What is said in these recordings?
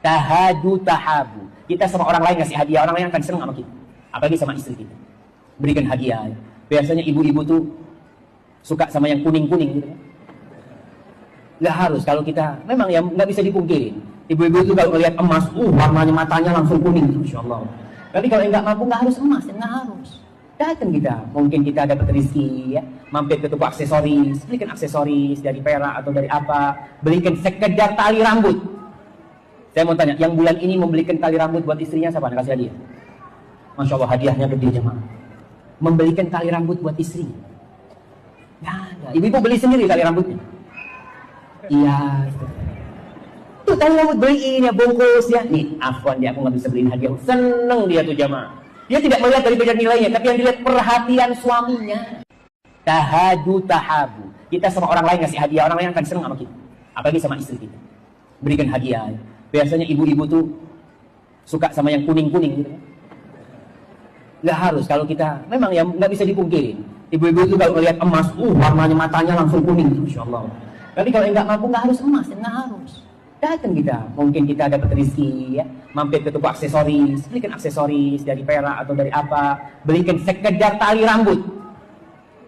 Tahadu tahabu. Kita sama orang lain ngasih hadiah, orang lain akan senang sama kita. Apalagi sama istri kita. Berikan hadiah. Biasanya ibu-ibu tuh suka sama yang kuning-kuning gitu kan. Nggak harus, kalau kita memang ya nggak bisa dipungkirin. Ibu-ibu itu kalau melihat emas, warnanya matanya langsung kuning, Masya Allah. Tapi kalau nggak mampu nggak harus emas, nggak harus. Datang kita, mungkin kita dapat rezeki ya, mampir ke toko aksesoris, belikan aksesoris dari perak atau dari apa, belikan sekedar tali rambut. Saya mau tanya, yang bulan ini membelikan tali rambut buat istrinya siapa? Kasih hadiah. Masya Allah, hadiahnya gede jemaah. Membelikan tali rambut buat istrinya. Nggak ada. Ibu-ibu beli sendiri tali rambutnya. Iya. Tuh tali rambut beliin ya, bungkus ya. Nih, afwan dia, aku nggak bisa beliin hadiah. Seneng dia tuh jemaah. Dia tidak melihat dari beda nilainya, tapi yang dilihat perhatian suaminya. Tahadu tahabu. Kita sama orang lain ngasih hadiah, orang lain akan senang sama kita. Apalagi sama istri kita. Berikan hadiah. Biasanya ibu-ibu tuh suka sama yang kuning-kuning gitu kan. Nggak harus, kalau kita memang ya nggak bisa dipungkirin. Ibu-ibu itu kalau melihat emas, warnanya matanya langsung kuning, Masya Allah. Tapi kalau nggak mampu nggak harus emas, nggak harus. Datang kita, mungkin kita dapat rezeki ya, mampir ke toko aksesoris, belikan aksesoris dari perak atau dari apa, belikan sekedar tali rambut.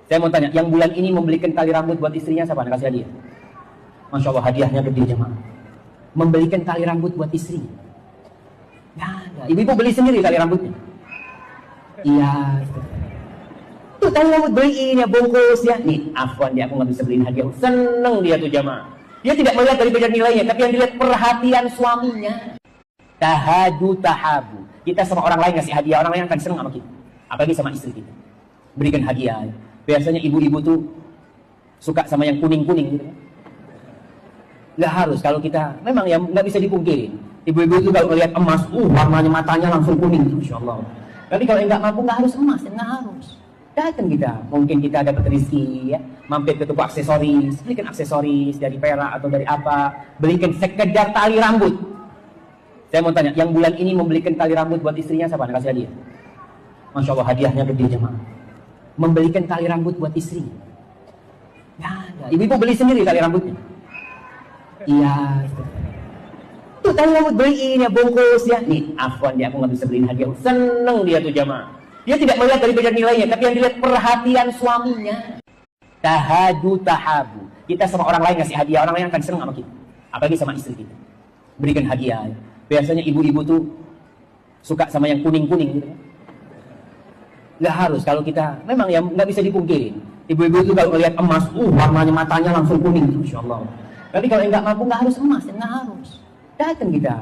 Saya mau tanya, yang bulan ini membelikan tali rambut buat istrinya siapa? Kasih hadiah. Masya Allah, hadiahnya gede jemaah. Membelikan tali rambut buat istri. Nggak ada. Ibu-ibu beli sendiri tali rambutnya. Iya. Tuh tali rambut beliin ya, bungkus ya. Nih, afwan dia, aku nggak bisa beliin hadiah. Seneng dia tuh jemaah. Dia tidak melihat dari beda nilainya, tapi yang dilihat perhatian suaminya. Tahadu tahabu. Kita sama orang lain ngasih hadiah, orang lain akan senang sama kita. Apalagi sama istri kita. Berikan hadiah. Biasanya ibu-ibu tuh suka sama yang kuning-kuning gitu kan. Nggak harus, kalau kita memang ya nggak bisa dipungkirin. Ibu-ibu itu kalau melihat emas, warnanya matanya langsung kuning, Masya Allah. Tapi kalau nggak mampu nggak harus emas, nggak harus. Datang kita, mungkin kita dapat rezeki ya, mampir ke toko aksesoris, belikan aksesoris dari perak atau dari apa, belikan sekedar tali rambut. Saya mau tanya, yang bulan ini membelikan tali rambut buat istrinya siapa? Kasih hadiah. Masya Allah, hadiahnya gede jemaah. Membelikan tali rambut buat istrinya. Nggak ada. Ibu-ibu beli sendiri tali rambutnya. Iya. Tuh tali rambut beliin ya, bungkus ya. Nih, afwan dia, aku nggak bisa beliin hadiah. Seneng dia tuh jemaah. Dia tidak melihat dari beda nilainya, tapi yang dilihat perhatian suaminya. Tahadu tahabu. Kita sama orang lain ngasih hadiah, orang lain akan senang sama kita. Apalagi sama istri kita. Berikan hadiah. Biasanya ibu-ibu tuh suka sama yang kuning-kuning gitu kan. Nggak harus, kalau kita memang ya nggak bisa dipungkirin. Ibu-ibu itu kalau melihat emas, warnanya matanya langsung kuning, Masya Allah. Tapi kalau nggak mampu nggak harus emas, nggak harus. Datang kita.